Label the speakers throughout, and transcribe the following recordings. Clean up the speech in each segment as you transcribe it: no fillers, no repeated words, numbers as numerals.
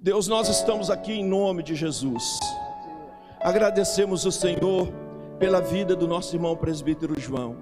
Speaker 1: Deus, nós estamos aqui em nome de Jesus. Agradecemos o Senhor pela vida do nosso irmão presbítero João.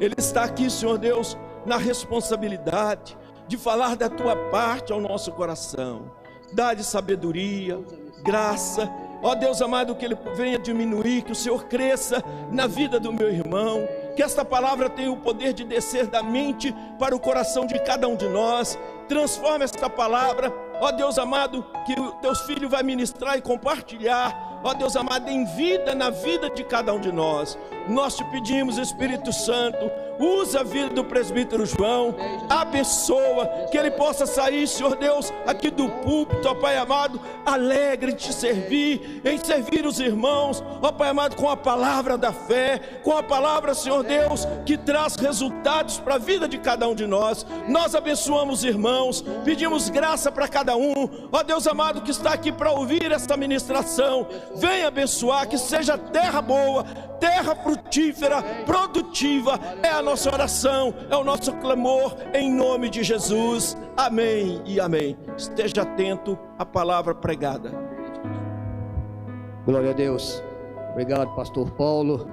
Speaker 1: Ele está aqui, Senhor Deus, na responsabilidade de falar da tua parte ao nosso coração. Dá-lhe sabedoria, graça. Ó Deus amado, que ele venha diminuir, que o Senhor cresça na vida do meu irmão. Que esta palavra tenha o poder de descer da mente para o coração de cada um de nós. Transforma esta palavra, ó Deus amado, que o teu filho vai ministrar e compartilhar, ó Deus amado, em vida, na vida de cada um de nós. Nós te pedimos, Espírito Santo, usa a vida do presbítero João, abençoa, que ele possa sair, Senhor Deus, aqui do púlpito, ó Pai amado, alegre em te servir, em servir os irmãos, ó Pai amado, com a palavra da fé, com a palavra, Senhor Deus, que traz resultados para a vida de cada um de nós. Nós abençoamos os irmãos, pedimos graça para cada um, ó Deus amado, que está aqui para ouvir esta ministração. Venha abençoar, que seja terra boa, terra frutífera, produtiva. É a nossa oração, é o nosso clamor, em nome de Jesus. Amém e amém. Esteja atento à palavra pregada.
Speaker 2: Glória a Deus. Obrigado, pastor Paulo.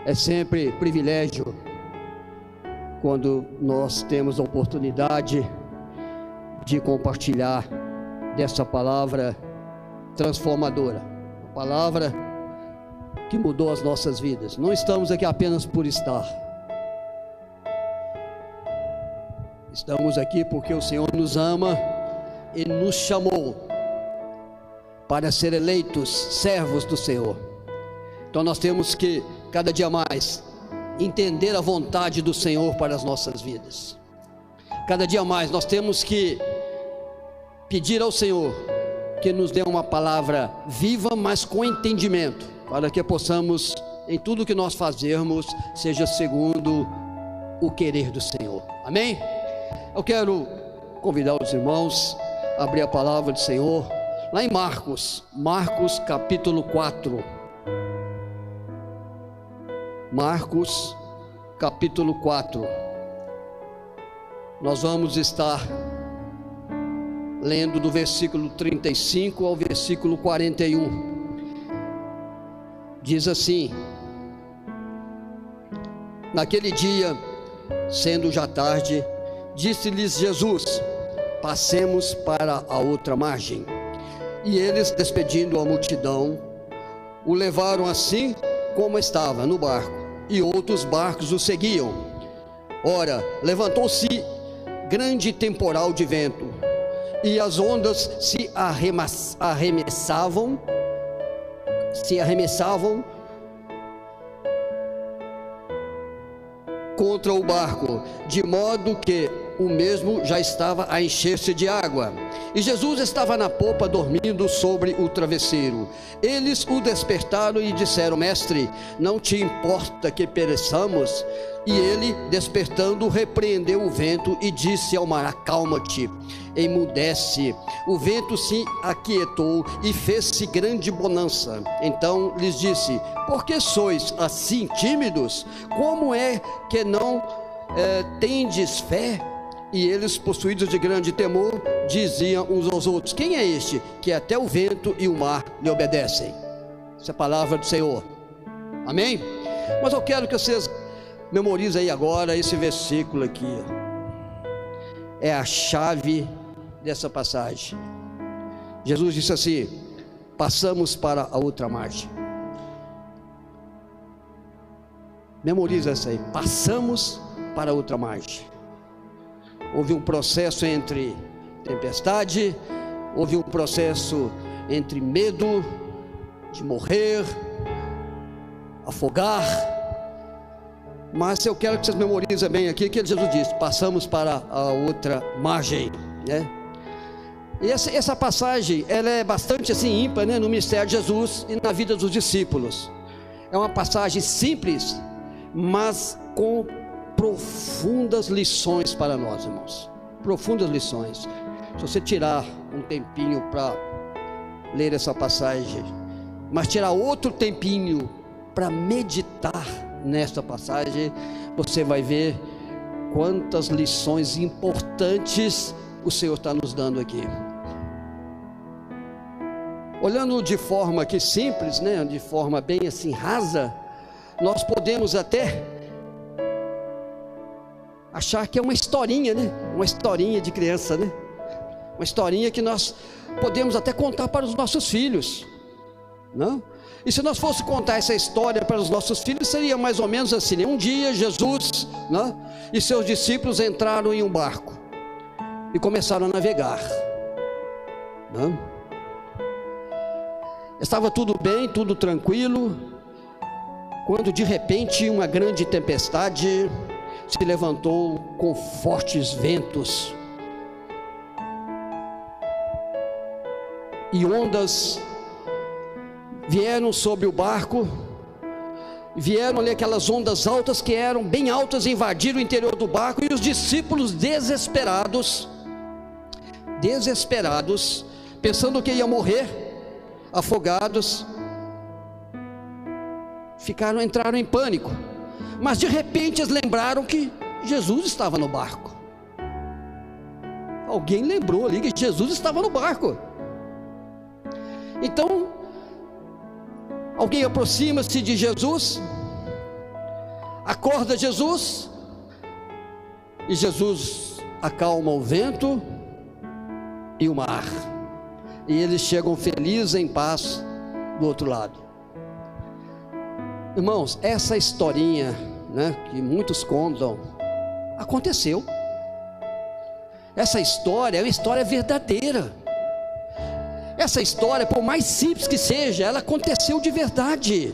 Speaker 2: É sempre privilégio quando nós temos a oportunidade de compartilhar dessa palavra transformadora, a palavra que mudou as nossas vidas. Não estamos aqui apenas por estar, estamos aqui porque o Senhor nos ama e nos chamou para ser eleitos servos do Senhor. Então nós temos que cada dia mais entender a vontade do Senhor para as nossas vidas. Cada dia mais nós temos que pedir ao Senhor que nos dê uma palavra viva, mas com entendimento, para que possamos, em tudo que nós fazermos, seja segundo o querer do Senhor. Amém? Eu quero convidar os irmãos a abrir a palavra do Senhor lá em Marcos capítulo 4. Marcos capítulo 4. Nós vamos estar lendo do versículo 35 ao versículo 41. Diz assim: naquele dia, sendo já tarde, disse-lhes Jesus: passemos para a outra margem. E eles, despedindo a multidão, o levaram assim como estava no barco, e outros barcos o seguiam. Ora, levantou-se grande temporal de vento, e as ondas se arremessavam contra o barco, de modo que o mesmo já estava a encher-se de água. E Jesus estava na popa, dormindo sobre o travesseiro. Eles o despertaram e disseram: mestre, não te importa que pereçamos? E ele, despertando, repreendeu o vento e disse ao mar: acalma-te, emudece. O vento se aquietou e fez-se grande bonança. Então lhes disse: por que sois assim tímidos? Como é que não tendes fé? E eles, possuídos de grande temor, diziam uns aos outros: quem é este que até o vento e o mar lhe obedecem? Essa é a palavra do Senhor. Amém? Mas eu quero que vocês memorizem aí agora esse versículo aqui. É a chave dessa passagem. Jesus disse assim: passamos para a outra margem. Memoriza essa aí: passamos para a outra margem. Houve um processo entre tempestade, houve um processo entre medo de morrer, afogar. Mas eu quero que vocês memorizem bem aqui que Jesus disse: passamos para a outra margem, né? E essa passagem, ela é bastante assim ímpar, né, no ministério de Jesus e na vida dos discípulos. É uma passagem simples, mas com profundas lições para nós, irmãos. Profundas lições. Se você tirar um tempinho para ler essa passagem, mas tirar outro tempinho para meditar nesta passagem, você vai ver quantas lições importantes o Senhor está nos dando aqui. olhando de forma aqui simples, né, de forma bem assim rasa, nós podemos até achar que é uma historinha, né? Uma historinha de criança, né? Uma historinha que nós podemos até contar para os nossos filhos, não? E se nós fosse contar essa história para os nossos filhos, seria mais ou menos assim, né? Um dia Jesus, não, e seus discípulos entraram em um barco e começaram a navegar, não? Estava tudo bem, tudo tranquilo, quando de repente uma grande tempestade se levantou com fortes ventos e ondas vieram sobre o barco, vieram ali aquelas ondas altas que eram bem altas, invadiram o interior do barco, e os discípulos desesperados, pensando que ia morrer, afogados, entraram em pânico. Mas de repente eles lembraram que Jesus estava no barco. Alguém lembrou ali que Jesus estava no barco. Então, alguém aproxima-se de Jesus, acorda Jesus, e Jesus acalma o vento e o mar, e eles chegam felizes em paz do outro lado. Irmãos, essa historinha, né, que muitos contam, aconteceu. Essa história é uma história verdadeira. Essa história, por mais simples que seja, ela aconteceu de verdade.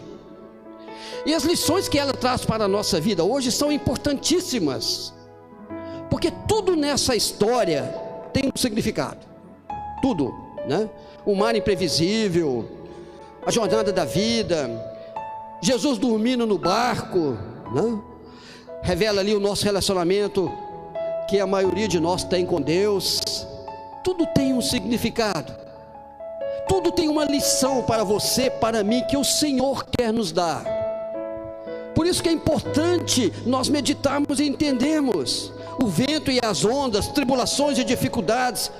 Speaker 2: E as lições que ela traz para a nossa vida hoje são importantíssimas, porque tudo nessa história tem um significado. Tudo, né? O mar imprevisível, a jornada da vida, Jesus dormindo no barco, né? Revela ali o nosso relacionamento que a maioria de nós tem com Deus. Tudo tem um significado, tudo tem uma lição para você, para mim, que o Senhor quer nos dar. Por isso que é importante nós meditarmos e entendermos o vento e as ondas, tribulações e dificuldades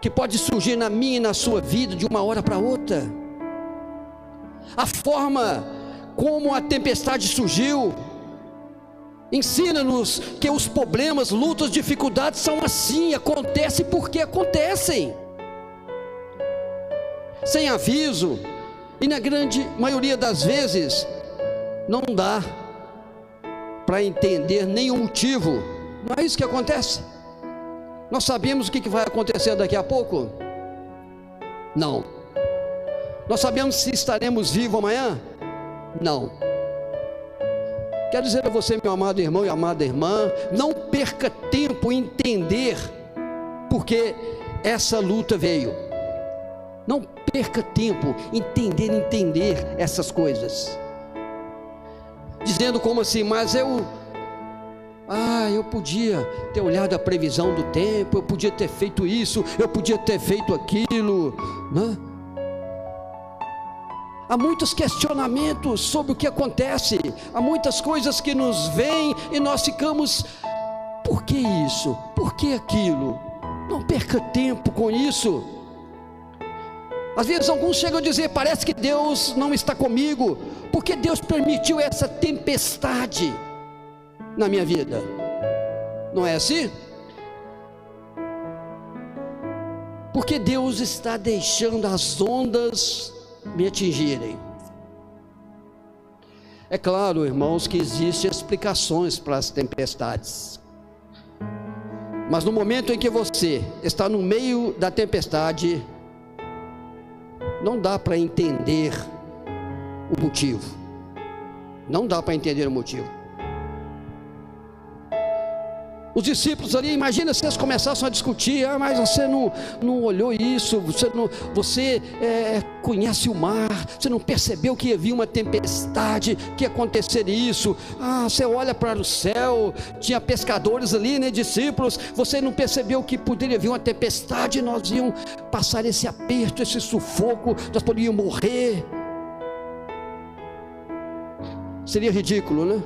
Speaker 2: que pode surgir na minha e na sua vida de uma hora para outra. A forma como a tempestade surgiu ensina-nos que os problemas, lutas, dificuldades são assim, acontecem porque acontecem, sem aviso, e na grande maioria das vezes não dá para entender nenhum motivo. Não é isso que acontece? Nós sabemos o que vai acontecer daqui a pouco? Não. Nós sabemos se estaremos vivos amanhã? Não. Quero dizer a você, meu amado irmão e amada irmã, não perca tempo em entender porque essa luta veio. Não perca tempo em entender essas coisas, dizendo como assim, mas eu podia ter olhado a previsão do tempo, eu podia ter feito isso, eu podia ter feito aquilo, né? Há muitos questionamentos sobre o que acontece, há muitas coisas que nos vêm e nós ficamos, por que isso? Por que aquilo? Não perca tempo com isso. Às vezes alguns chegam a dizer, parece que Deus não está comigo, porque Deus permitiu essa tempestade na minha vida. Não é assim? Porque Deus está deixando as ondas me atingirem. É claro, irmãos, que existem explicações para as tempestades, mas no momento em que você está no meio da tempestade, não dá para entender o motivo. Não dá para entender o motivo. Os discípulos ali, imagina se eles começassem a discutir, mas você não olhou isso, você conhece o mar, você não percebeu que havia uma tempestade, que ia acontecer isso, você olha para o céu, tinha pescadores ali, né, discípulos, você não percebeu que poderia vir uma tempestade, nós íamos passar esse aperto, esse sufoco, nós poderíamos morrer. Seria ridículo, né?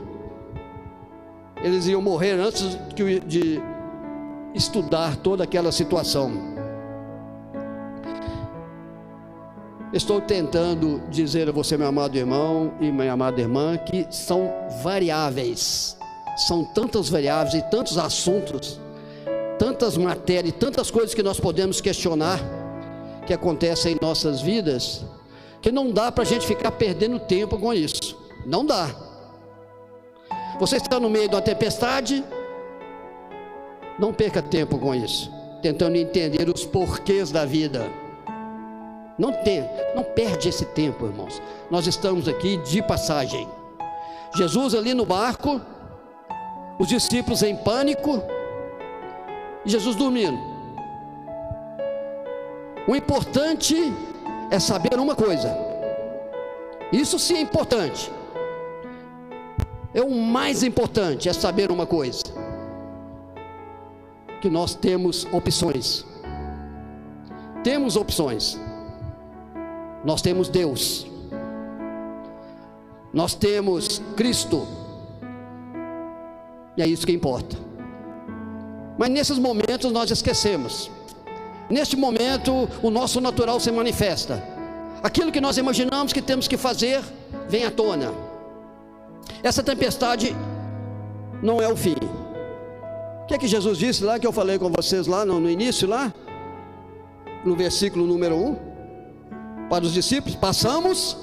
Speaker 2: Eles iam morrer antes de estudar toda aquela situação. Estou tentando dizer a você, meu amado irmão e minha amada irmã, que são variáveis, são tantas variáveis e tantos assuntos, tantas matérias, tantas coisas que nós podemos questionar, que acontecem em nossas vidas, que não dá para a gente ficar perdendo tempo com isso, não dá. Você está no meio de uma tempestade, não perca tempo com isso, tentando entender os porquês da vida. Não perde esse tempo, irmãos. Nós estamos aqui de passagem. Jesus ali no barco, os discípulos em pânico, e Jesus dormindo. O importante é saber uma coisa, isso sim é importante, o mais importante é saber uma coisa, que nós temos opções. Temos opções. Nós temos Deus, nós temos Cristo, e é isso que importa. Mas nesses momentos nós esquecemos. Neste momento o nosso natural se manifesta. Aquilo que nós imaginamos que temos que fazer vem à tona. Essa tempestade não é o fim. O que é que Jesus disse lá, que eu falei com vocês lá no início, lá no versículo número 1? Para os discípulos: passamos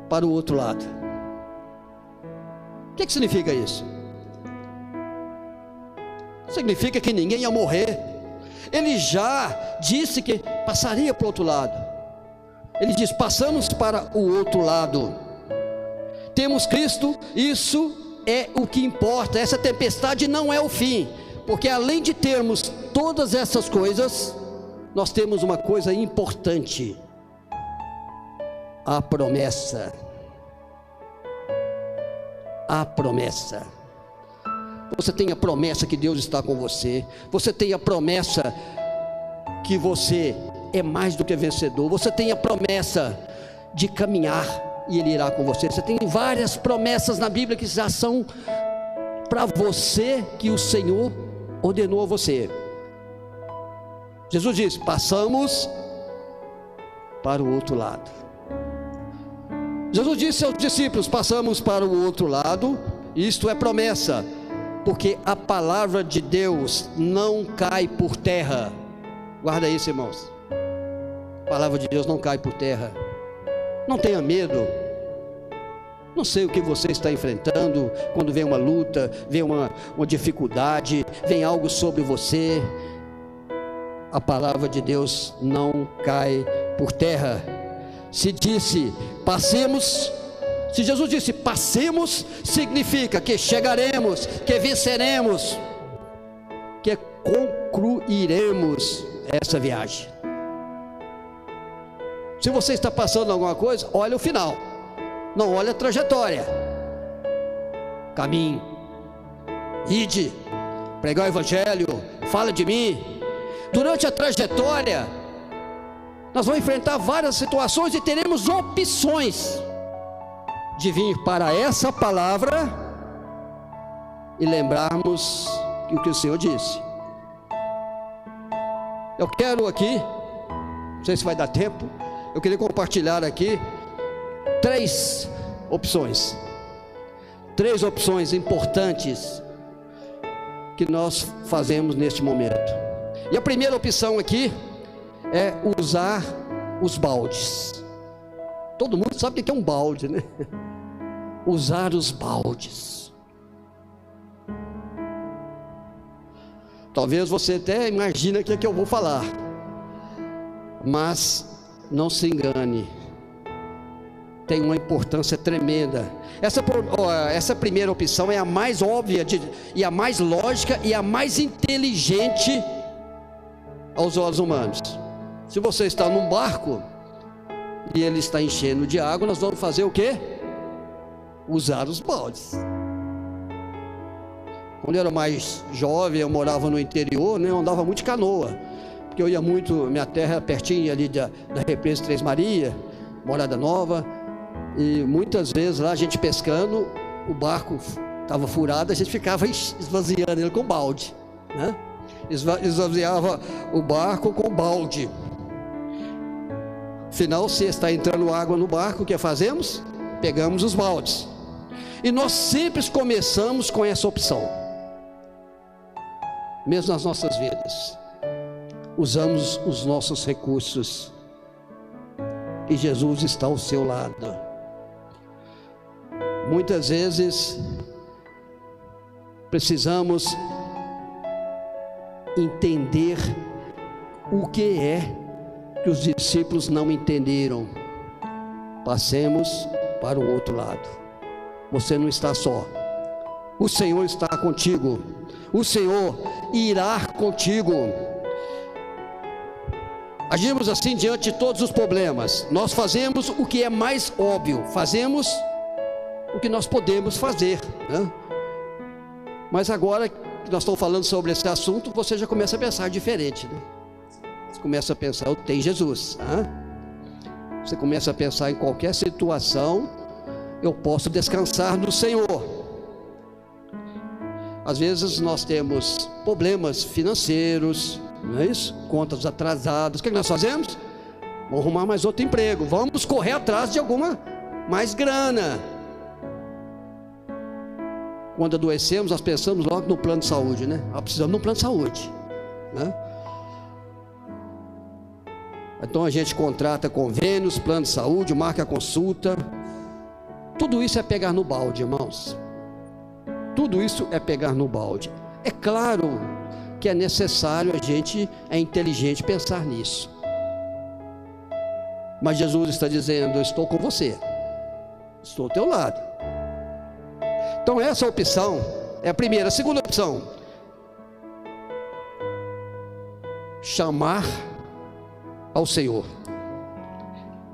Speaker 2: para o outro lado. O que significa isso? Significa que ninguém ia morrer. Ele já disse que passaria para o outro lado. Ele diz: passamos para o outro lado. Temos Cristo, isso é o que importa. Essa tempestade não é o fim, porque além de termos todas essas coisas, nós temos uma coisa importante: a promessa. A promessa. Você tem a promessa que Deus está com você. Você tem a promessa que você é mais do que vencedor. Você tem a promessa de caminhar e Ele irá com você. Você tem várias promessas na Bíblia que já são para você, que o Senhor ordenou a você. Jesus disse: passamos para o outro lado. Jesus disse aos discípulos: passamos para o outro lado. Isto é promessa, porque a palavra de Deus não cai por terra. Guarda isso, irmãos. A palavra de Deus não cai por terra. Não tenha medo. Não sei o que você está enfrentando, quando vem uma luta, vem uma dificuldade, vem algo sobre você. A palavra de Deus não cai por terra. Se Jesus disse passemos, significa que chegaremos, que venceremos, que concluiremos essa viagem. Se você está passando alguma coisa, olha o final, não olha a trajetória. Caminho, ide, pregar o evangelho, fala de mim. Durante a trajetória nós vamos enfrentar várias situações e teremos opções de vir para essa palavra e lembrarmos o que o Senhor disse. Eu quero aqui, não sei se vai dar tempo, eu queria compartilhar aqui três opções importantes que nós fazemos neste momento. E a primeira opção aqui é usar os baldes. Todo mundo sabe o que é um balde, né? Usar os baldes. Talvez você até imagine o que é que eu vou falar, mas não se engane, tem uma importância tremenda. Essa primeira opção é a mais óbvia e a mais lógica e a mais inteligente aos olhos humanos. Se você está num barco e ele está enchendo de água, nós vamos fazer o quê? Usar os baldes. Quando eu era mais jovem, eu morava no interior, né? Eu andava muito de canoa, porque eu ia muito, minha terra era pertinho ali da represa Três Marias, Morada Nova, e muitas vezes lá a gente pescando, o barco estava furado, a gente ficava esvaziando ele com balde, né? Esvaziava o barco com balde. Afinal, se está entrando água no barco, o que fazemos? Pegamos os baldes. E nós sempre começamos com essa opção, mesmo nas nossas vidas. Usamos os nossos recursos, e Jesus está ao seu lado. Muitas vezes precisamos entender o que é que os discípulos não entenderam. Passemos para o outro lado. Você não está só, o Senhor está contigo, o Senhor irá contigo. Agimos assim diante de todos os problemas. Nós fazemos o que é mais óbvio, fazemos o que nós podemos fazer, né? Mas agora que nós estamos falando sobre esse assunto, você já começa a pensar diferente, né? Você começa a pensar, eu tenho Jesus, né? Você começa a pensar em qualquer situação, eu posso descansar no Senhor. Às vezes nós temos problemas financeiros, não é isso? Contas atrasadas. O que nós fazemos? Vamos arrumar mais outro emprego, vamos correr atrás de alguma mais grana. Quando adoecemos, nós pensamos logo no plano de saúde, né? Precisamos de um plano de saúde, né? Então a gente contrata convênios, plano de saúde, marca a consulta. Tudo isso é pegar no balde, irmãos. Tudo isso é pegar no balde. É claro que é necessário, a gente é inteligente pensar nisso. Mas Jesus está dizendo, eu estou com você, estou ao teu lado. Então essa opção é a primeira. A segunda opção, chamar ao Senhor.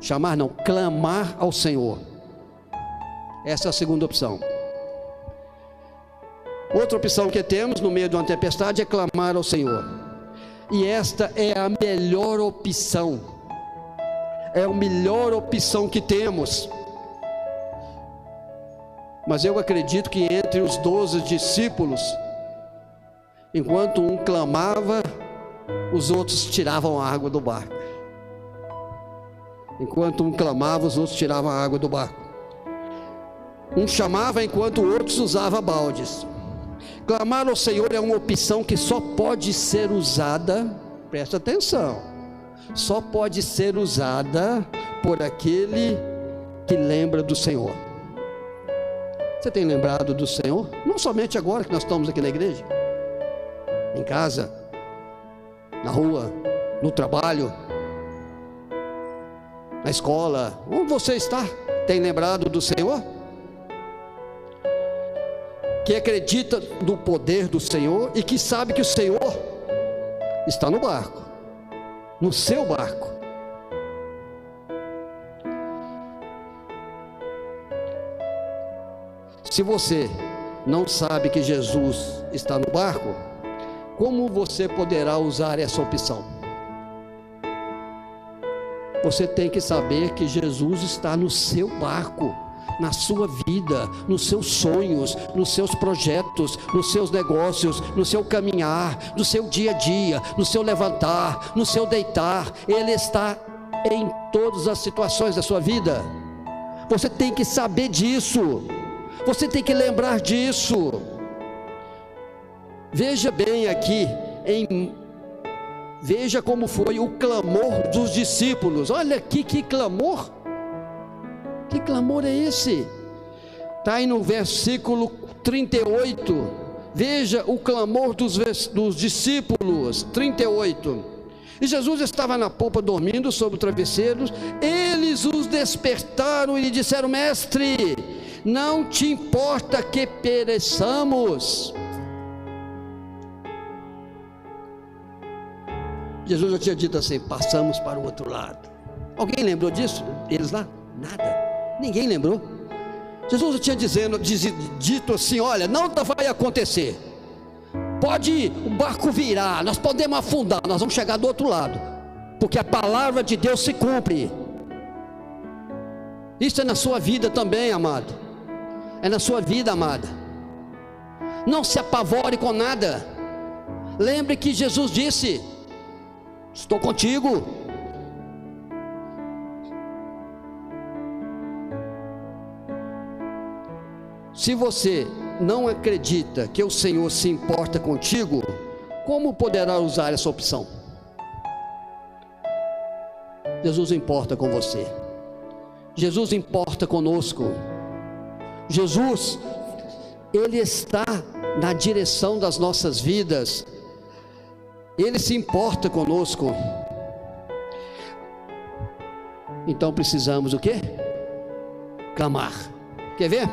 Speaker 2: Chamar não, clamar ao Senhor. Essa é a segunda opção. Outra opção que temos no meio de uma tempestade é clamar ao Senhor. E esta é a melhor opção. É a melhor opção que temos. Mas eu acredito que entre os 12 discípulos, enquanto um clamava, os outros tiravam a água do barco. Enquanto um clamava, os outros tiravam a água do barco. Um chamava enquanto outros usavam baldes. Clamar ao Senhor é uma opção que só pode ser usada, presta atenção, só pode ser usada por aquele que lembra do Senhor. Você tem lembrado do Senhor? Não somente agora que nós estamos aqui na igreja, em casa, na rua, no trabalho, na escola, onde você está, tem lembrado do Senhor? Que acredita no poder do Senhor e que sabe que o Senhor está no barco, no seu barco. Se você não sabe que Jesus está no barco, como você poderá usar essa opção? Você tem que saber que Jesus está no seu barco, na sua vida, nos seus sonhos, nos seus projetos, nos seus negócios, no seu caminhar, no seu dia a dia, no seu levantar, no seu deitar. Ele está em todas as situações da sua vida. Você tem que saber disso, você tem que lembrar disso. Veja bem aqui, veja como foi o clamor dos discípulos. Olha aqui que clamor. Que clamor é esse? Está aí no versículo 38. Veja o clamor dos discípulos. 38. E Jesus estava na popa dormindo sobre o travesseiro. Eles os despertaram e lhe disseram: Mestre, não te importa que pereçamos? Jesus já tinha dito assim: passamos para o outro lado. Alguém lembrou disso? Eles lá? Nada. Ninguém lembrou. Jesus já tinha dito assim: olha, não vai acontecer, pode ir, o barco virar, nós podemos afundar, nós vamos chegar do outro lado, porque a palavra de Deus se cumpre. Isso é na sua vida também, amado. É na sua vida, amada. Não se apavore com nada. Lembre que Jesus disse: estou contigo. Se você não acredita que o Senhor se importa contigo, como poderá usar essa opção? Jesus importa com você. Jesus importa conosco. Jesus, Ele está na direção das nossas vidas. Ele se importa conosco. Então precisamos o quê? Clamar. Quer ver?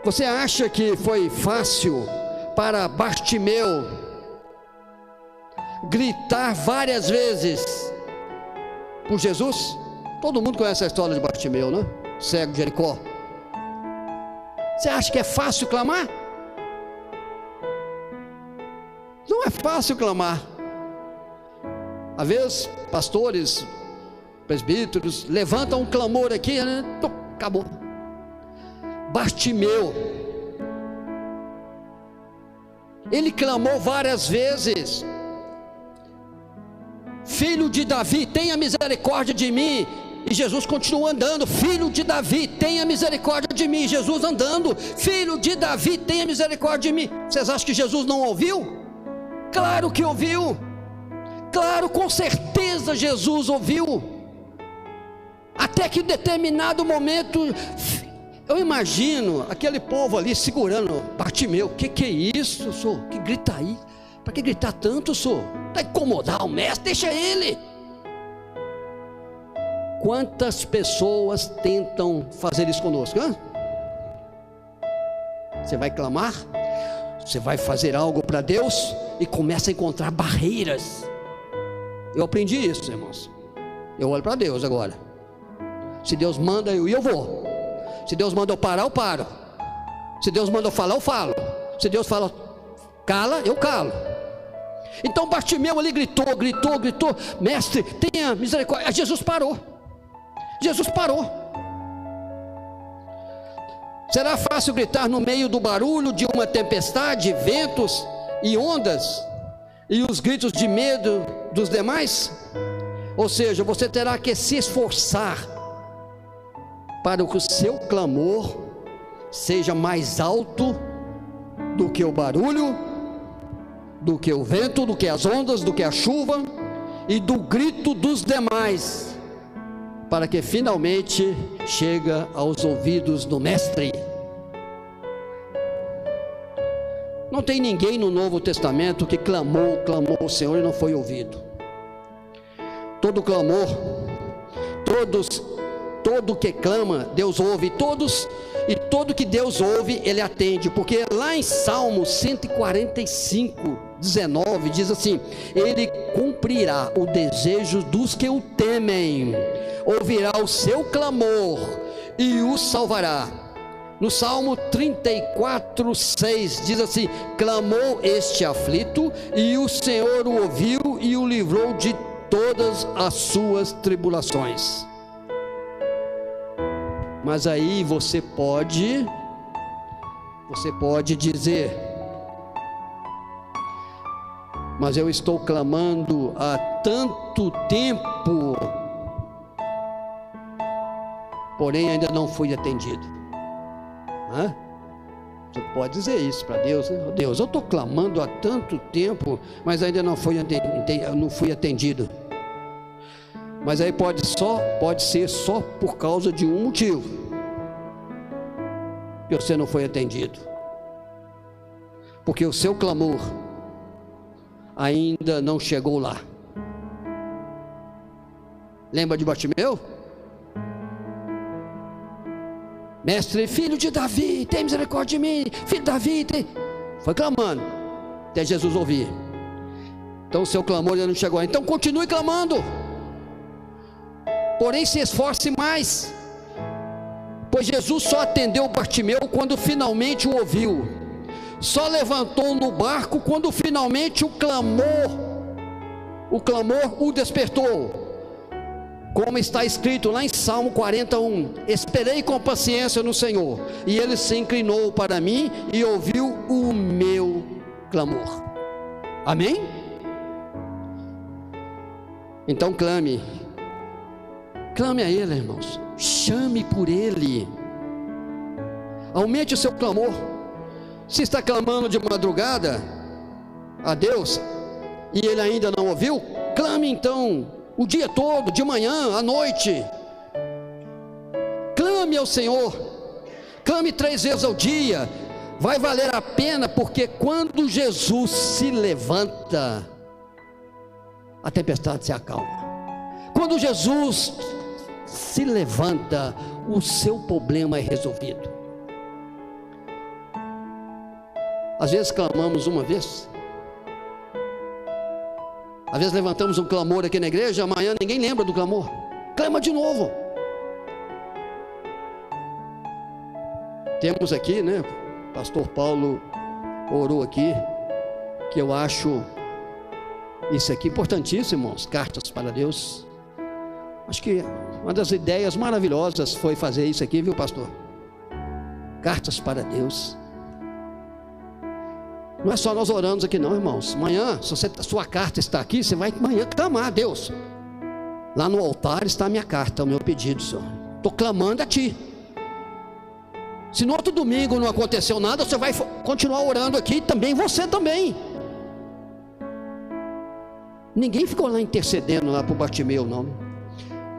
Speaker 2: Você acha que foi fácil para Bartimeu gritar várias vezes por Jesus? Todo mundo conhece a história de Bartimeu, né? Cego de Jericó. Você acha que é fácil clamar? Não é fácil clamar. Às vezes, pastores, presbíteros levantam um clamor aqui, né? Acabou. Bartimeu, ele clamou várias vezes: Filho de Davi, tenha misericórdia de mim. E Jesus continua andando: Filho de Davi, tenha misericórdia de mim. Jesus andando: Filho de Davi, tenha misericórdia de mim. Vocês acham que Jesus não ouviu? Claro que ouviu. Claro, com certeza Jesus ouviu. Até que em determinado momento, eu imagino aquele povo ali segurando Bartimeu. Que é isso, senhor? Que grita aí? Para que gritar tanto, senhor? Para incomodar o mestre, deixa ele. Quantas pessoas tentam fazer isso conosco? Hein? Você vai clamar, você vai fazer algo para Deus e começa a encontrar barreiras. Eu aprendi isso, irmãos. Eu olho para Deus agora. Se Deus manda eu vou. Se Deus manda eu parar, eu paro. Se Deus manda eu falar, eu falo. Se Deus fala cala, eu calo. Então Bartimeu ali gritou: Mestre, tenha misericórdia. Jesus parou. Jesus parou. Será fácil gritar no meio do barulho de uma tempestade, ventos e ondas, e os gritos de medo dos demais? Ou seja, você terá que se esforçar para que o seu clamor seja mais alto do que o barulho, do que o vento, do que as ondas, do que a chuva e do grito dos demais, para que finalmente chegue aos ouvidos do Mestre. Não tem ninguém no Novo Testamento que clamou ao Senhor e não foi ouvido. Todo clamor, todo que clama, Deus ouve. E todo que Deus ouve, Ele atende. Porque lá em Salmo 145, 19, diz assim: Ele cumprirá o desejo dos que o temem, ouvirá o seu clamor e o salvará. No Salmo 34, 6 diz assim: clamou este aflito, e o Senhor o ouviu e o livrou de todas as suas tribulações. Mas aí você pode dizer: mas eu estou clamando há tanto tempo, porém ainda não fui atendido. Você pode dizer isso para Deus, né? Deus, eu estou clamando há tanto tempo, mas ainda não fui atendido. Mas aí pode ser só por causa de um motivo que você não foi atendido, porque o seu clamor ainda não chegou lá. Lembra de Bartimeu? Mestre, filho de Davi, tem misericórdia de mim. Filho de Davi, foi clamando até Jesus ouvir. Então o seu clamor ainda não chegou. Então continue clamando, porém se esforce mais, pois Jesus só atendeu Bartimeu quando finalmente o ouviu, só levantou no barco quando finalmente o clamor o despertou. Como está escrito lá em Salmo 41: esperei com paciência no Senhor, e Ele se inclinou para mim e ouviu o meu clamor. Amém? Então clame a Ele, irmãos. Chame por Ele. Aumente o seu clamor. Se está clamando de madrugada a Deus e Ele ainda não ouviu, clame então o dia todo, de manhã, à noite. Clame ao Senhor. Clame 3 vezes ao dia. Vai valer a pena, porque quando Jesus se levanta, a tempestade se acalma. Quando Jesus se levanta, o seu problema é resolvido. Às vezes clamamos uma vez, às vezes levantamos um clamor aqui na igreja, amanhã ninguém lembra do clamor, clama de novo. Temos aqui, né, pastor Paulo orou aqui, que eu acho isso aqui importantíssimo, irmãos, cartas para Deus. Acho que uma das ideias maravilhosas foi fazer isso aqui, viu, pastor? Cartas para Deus. Não é só nós oramos aqui não, irmãos. Amanhã, se sua carta está aqui, você vai amanhã clamar a Deus. Lá no altar está a minha carta, o meu pedido, Senhor. Estou clamando a Ti. Se no outro domingo não aconteceu nada, você vai continuar orando aqui também, você também. Ninguém ficou lá intercedendo lá para o Bartimeu, não.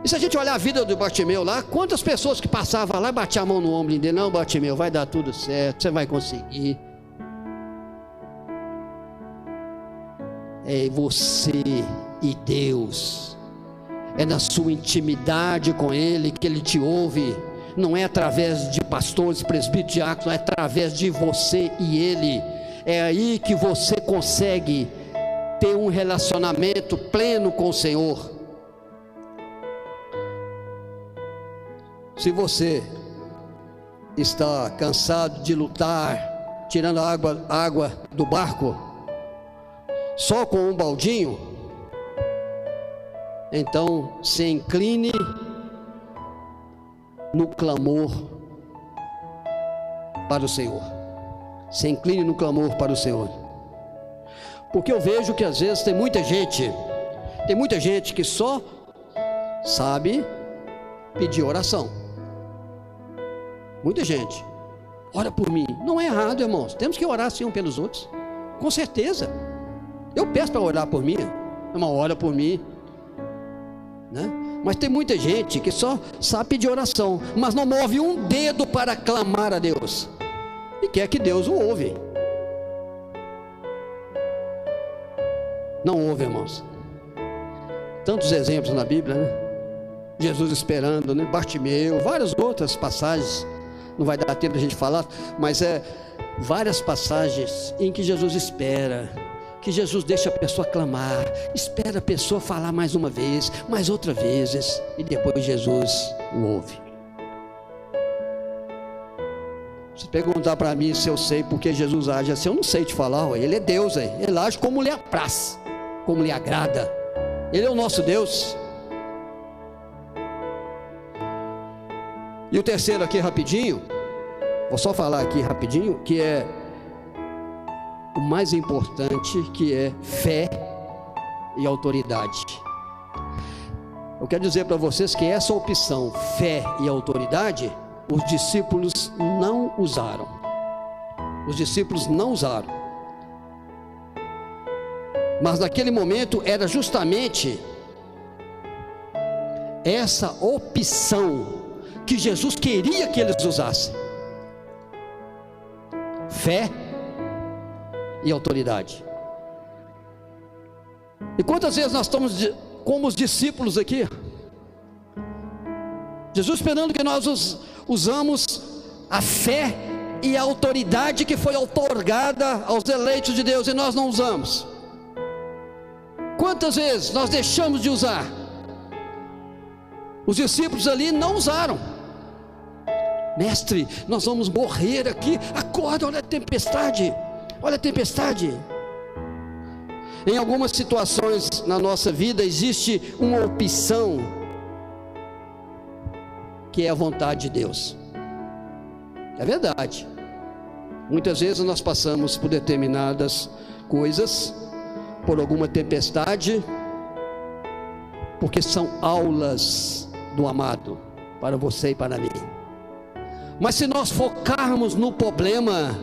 Speaker 2: E se a gente olhar a vida do Bartimeu lá, quantas pessoas que passavam lá e batiam a mão no ombro dele? Não, Bartimeu, vai dar tudo certo, você vai conseguir. É você e Deus, é na sua intimidade com Ele que Ele te ouve. Não é através de pastores, presbíteros, diáconos, é através de você e Ele. É aí que você consegue ter um relacionamento pleno com o Senhor. Se você está cansado de lutar, tirando a água do barco, só com um baldinho, então se incline no clamor para o Senhor. Se incline no clamor para o Senhor. Porque eu vejo que às vezes tem muita gente que só sabe pedir oração. Muita gente, ora por mim. Não é errado, irmãos, temos que orar sim um pelos outros, com certeza. Eu peço para orar por mim, irmão, ora por mim, né? Mas tem muita gente que só sabe pedir oração, mas não move um dedo para clamar a Deus, e quer que Deus o ouve. Não ouve, irmãos. Tantos exemplos na Bíblia, né? Jesus esperando, né? Bartimeu, várias outras passagens, não vai dar tempo da gente falar, mas várias passagens em que Jesus espera, que Jesus deixa a pessoa clamar, espera a pessoa falar mais uma vez, mais outra vezes, e depois Jesus o ouve. Se perguntar para mim se eu sei porque Jesus age assim, eu não sei te falar. Ele é Deus, Ele age como lhe apraz, como lhe agrada. Ele é o nosso Deus. E o terceiro aqui rapidinho, vou só falar aqui rapidinho, que é o mais importante, que é fé e autoridade. Eu quero dizer para vocês que essa opção, fé e autoridade, os discípulos não usaram. Os discípulos não usaram. Mas naquele momento era justamente essa opção que Jesus queria que eles usassem: fé e autoridade. E quantas vezes nós estamos como os discípulos aqui, Jesus esperando que nós usamos a fé e a autoridade que foi outorgada aos eleitos de Deus, e nós não usamos. Quantas vezes nós deixamos de usar? Os discípulos ali não usaram. Mestre, nós vamos morrer aqui, acorda, olha a tempestade, olha a tempestade. Em algumas situações na nossa vida existe uma opção, que é a vontade de Deus. É verdade. Muitas vezes nós passamos por determinadas coisas, por alguma tempestade, porque são aulas do amado para você e para mim. Mas se nós focarmos no problema,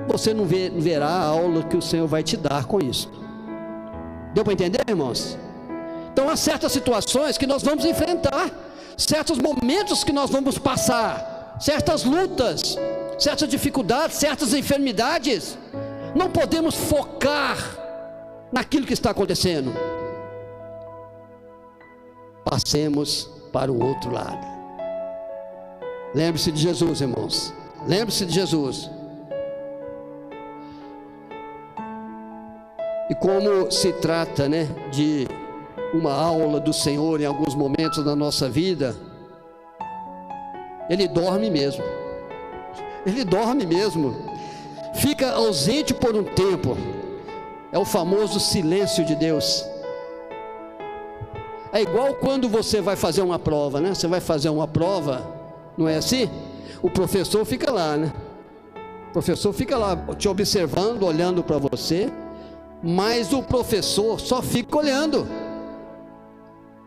Speaker 2: você não verá a aula que o Senhor vai te dar com isso. Deu para entender, irmãos? Então há certas situações que nós vamos enfrentar, certos momentos que nós vamos passar, certas lutas, certas dificuldades, certas enfermidades. Não podemos focar naquilo que está acontecendo. Passemos para o outro lado. Lembre-se de Jesus, irmãos. Lembre-se de Jesus. E como se trata, de uma aula do Senhor em alguns momentos da nossa vida, Ele dorme mesmo. Ele dorme mesmo. Fica ausente por um tempo. É o famoso silêncio de Deus. É igual quando você vai fazer uma prova, Você vai fazer uma prova, não é assim? O professor fica lá, O professor fica lá te observando, olhando para você, mas o professor só fica olhando.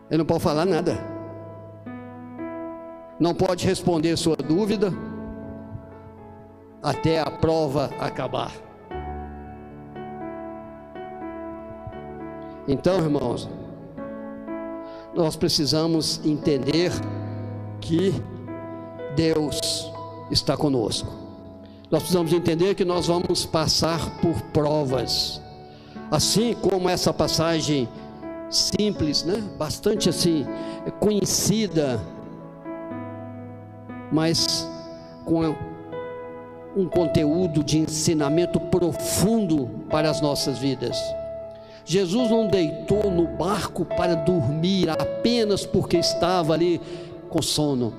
Speaker 2: Ele não pode falar nada. Não pode responder sua dúvida até a prova acabar. Então, irmãos, nós precisamos entender que Deus está conosco. Nós precisamos entender que nós vamos passar por provas, assim como essa passagem simples, bastante assim conhecida, mas com um conteúdo de ensinamento profundo para as nossas vidas. Jesus não deitou no barco para dormir apenas porque estava ali com sono.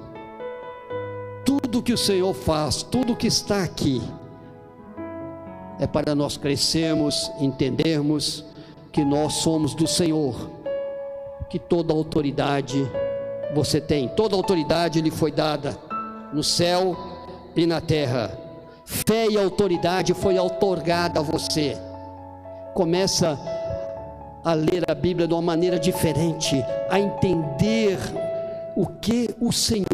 Speaker 2: Tudo que o Senhor faz, tudo que está aqui, é para nós crescermos, entendermos que nós somos do Senhor, que toda autoridade você tem, toda autoridade lhe foi dada no céu e na terra. Fé e autoridade foi outorgada a você. Começa a ler a Bíblia de uma maneira diferente, a entender o que o Senhor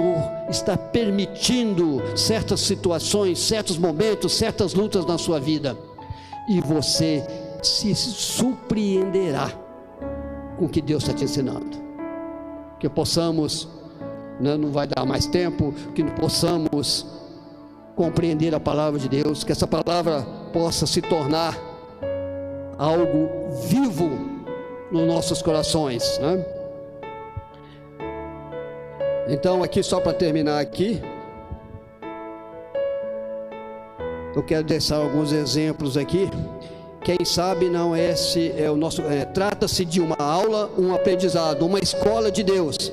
Speaker 2: está permitindo, certas situações, certos momentos, certas lutas na sua vida, e você se surpreenderá com o que Deus está te ensinando. Que possamos, não vai dar mais tempo, que possamos compreender a palavra de Deus, que essa palavra possa se tornar algo vivo nos nossos corações, Então, aqui só para terminar aqui, eu quero deixar alguns exemplos aqui. Quem sabe não esse é o nosso, trata-se de uma aula, um aprendizado, uma escola de Deus,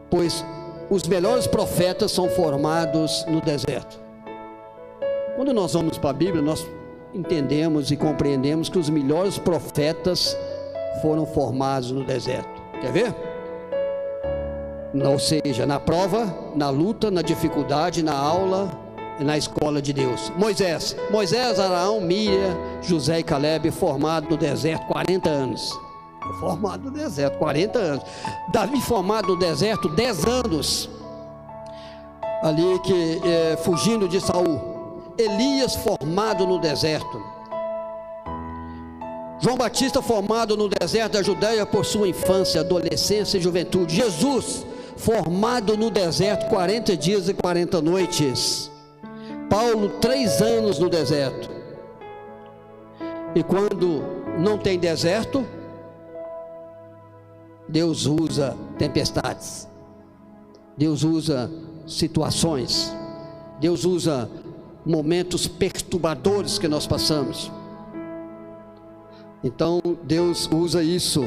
Speaker 2: pois os melhores profetas são formados no deserto. Quando nós vamos para a Bíblia, nós entendemos e compreendemos que os melhores profetas foram formados no deserto. Quer ver? Ou seja, na prova, na luta, na dificuldade, na aula e na escola de Deus. Moisés, Araão, Miriam, José e Caleb, formado no deserto 40 anos. Formado no deserto 40 anos. Davi, formado no deserto 10 anos. Ali fugindo de Saul. Elias, formado no deserto. João Batista, formado no deserto da Judéia por sua infância, adolescência e juventude. Jesus, formado no deserto 40 dias e 40 noites. Paulo, 3 anos no deserto. E quando não tem deserto, Deus usa tempestades, Deus usa situações, Deus usa momentos perturbadores que nós passamos. Então Deus usa isso,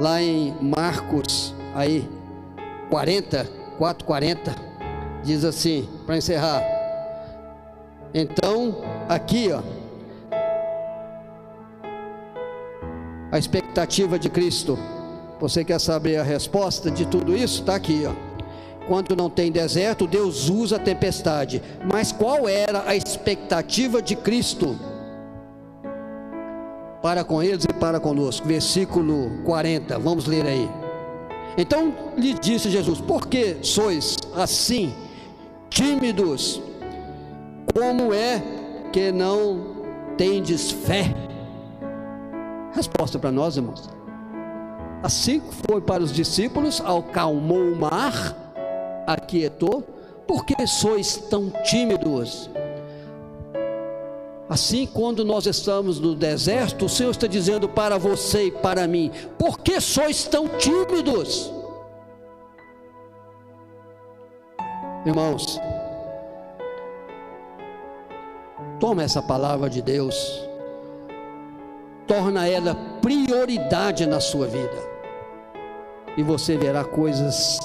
Speaker 2: Lá em Marcos, aí 4:40, diz assim, para encerrar. Então, aqui, a expectativa de Cristo. Você quer saber a resposta de tudo isso? Está aqui, Quando não tem deserto, Deus usa a tempestade. Mas qual era a expectativa de Cristo para com eles e para conosco? Versículo 40, vamos ler aí. Então lhe disse Jesus: por que sois assim tímidos? Como é que não tendes fé? Resposta para nós, irmãos. Assim foi para os discípulos, acalmou o mar, aquietou. Por que sois tão tímidos? Assim, quando nós estamos no deserto, o Senhor está dizendo para você e para mim: por que sois tão tímidos? Irmãos, toma essa palavra de Deus, torna ela prioridade na sua vida, e você verá coisas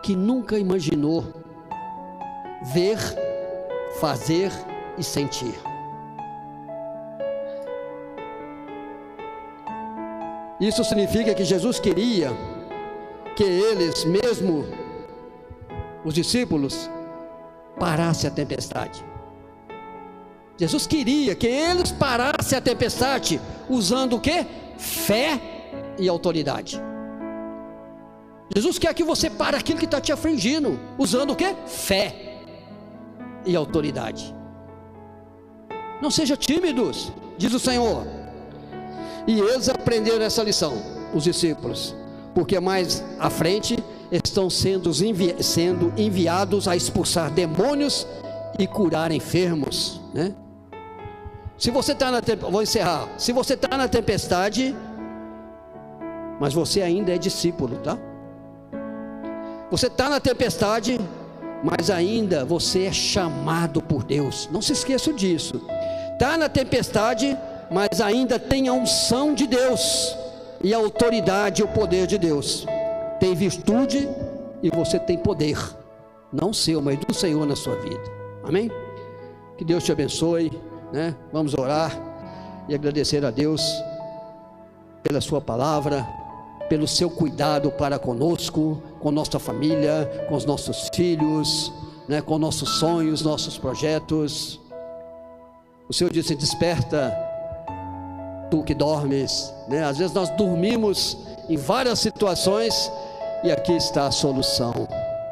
Speaker 2: que nunca imaginou ver, fazer e sentir. Isso significa que Jesus queria que eles, mesmo os discípulos, parassem a tempestade. Jesus queria que eles parassem a tempestade, usando o que? Fé e autoridade. Jesus quer que você pare aquilo que está te afligindo, usando o que? Fé e autoridade. Não sejam tímidos, diz o Senhor. E eles aprenderam essa lição, os discípulos, porque mais à frente estão sendo enviados a expulsar demônios e curar enfermos, né? Se você está vou encerrar. Se você está na tempestade, mas você ainda é discípulo, tá? Você está na tempestade, mas ainda você é chamado por Deus. Não se esqueça disso. Está na tempestade, mas ainda tem a unção de Deus e a autoridade e o poder de Deus. Tem virtude e você tem poder, não seu, mas do Senhor na sua vida. Amém? Que Deus te abençoe, né? Vamos orar e agradecer a Deus pela sua palavra, pelo seu cuidado para conosco, com nossa família, com os nossos filhos, né? Com nossos sonhos, nossos projetos. O Senhor disse: desperta, tu que dormes, né? Às vezes nós dormimos em várias situações, e aqui está a solução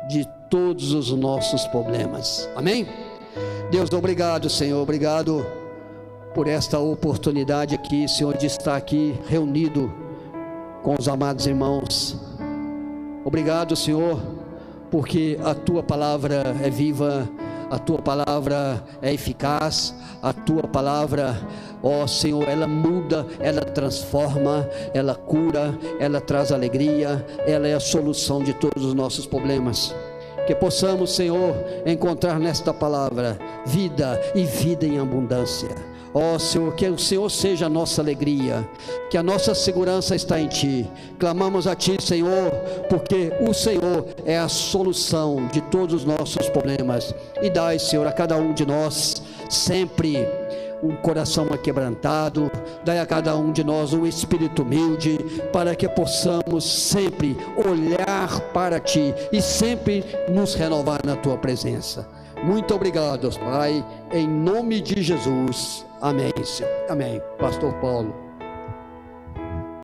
Speaker 2: de todos os nossos problemas. Amém? Deus, obrigado, Senhor, obrigado por esta oportunidade aqui, Senhor, de estar aqui reunido com os amados irmãos. Obrigado, Senhor, porque a tua palavra é viva, a tua palavra é eficaz, a tua palavra, ó Senhor, ela muda, ela transforma, ela cura, ela traz alegria, ela é a solução de todos os nossos problemas. Que possamos, Senhor, encontrar nesta palavra vida e vida em abundância. Ó Senhor, que o Senhor seja a nossa alegria, que a nossa segurança está em Ti. Clamamos a Ti, Senhor, porque o Senhor é a solução de todos os nossos problemas. E dai, Senhor, a cada um de nós sempre um coração aquebrantado, dai a cada um de nós um espírito humilde, para que possamos sempre olhar para Ti e sempre nos renovar na Tua presença. Muito obrigado, Pai, em nome de Jesus. Amém, Senhor. Amém. Pastor Paulo.